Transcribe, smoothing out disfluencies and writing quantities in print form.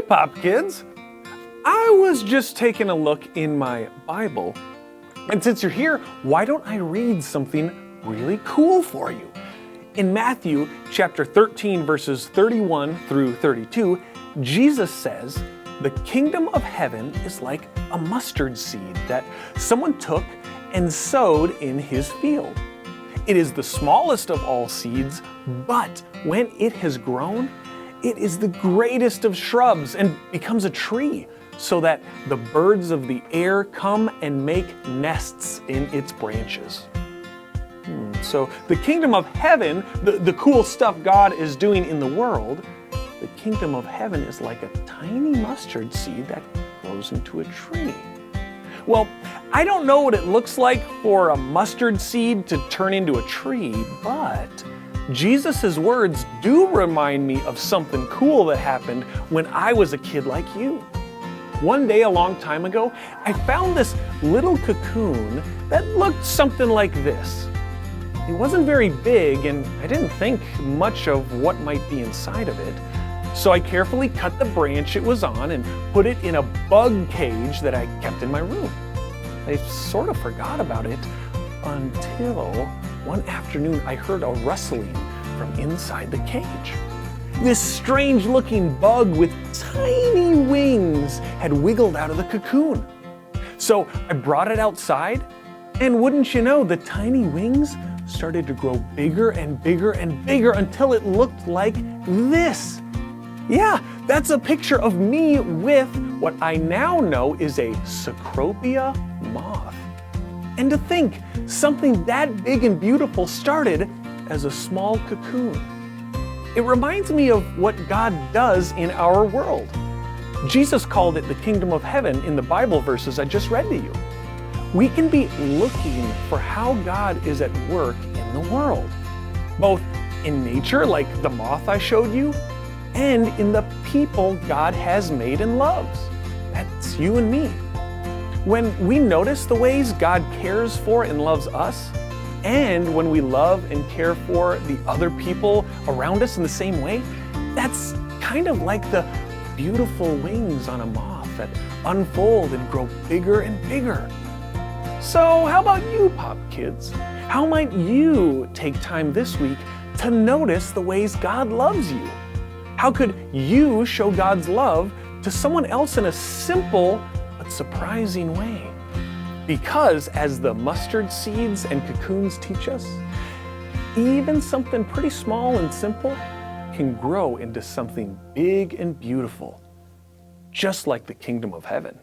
Pop Kids! I was just taking a look in my Bible, and since you're here, why don't I read something really cool for you? In Matthew chapter 13, verses 31 through 32, Jesus says, "The kingdom of heaven is like a mustard seed that someone took and sowed in his field. It is the smallest of all seeds, but when it has grown, it is the greatest of shrubs and becomes a tree, so that the birds of the air come and make nests in its branches." So the kingdom of heaven, the cool stuff God is doing in the world, the kingdom of heaven is like a tiny mustard seed that grows into a tree. Well, I don't know what it looks like for a mustard seed to turn into a tree, but Jesus' words do remind me of something cool that happened when I was a kid like you. One day a long time ago, I found this little cocoon that looked something like this. It wasn't very big, and I didn't think much of what might be inside of it. So I carefully cut the branch it was on and put it in a bug cage that I kept in my room. I sort of forgot about it until one afternoon I heard a rustling from inside the cage. This strange-looking bug with tiny wings had wiggled out of the cocoon. So I brought it outside, and wouldn't you know, the tiny wings started to grow bigger and bigger and bigger until it looked like this. Yeah, that's a picture of me with what I now know is a Cecropia moth. And to think, something that big and beautiful started as a small cocoon. It reminds me of what God does in our world. Jesus called it the kingdom of heaven in the Bible verses I just read to you. We can be looking for how God is at work in the world, both in nature, like the moth I showed you, and in the people God has made and loves. That's you and me. When we notice the ways God cares for and loves us, and when we love and care for the other people around us in the same way, that's kind of like the beautiful wings on a moth that unfold and grow bigger and bigger. So how about you, Pop Kids? How might you take time this week to notice the ways God loves you? How could you show God's love to someone else in a simple but surprising way? Because as the mustard seeds and cocoons teach us, even something pretty small and simple can grow into something big and beautiful, just like the kingdom of heaven.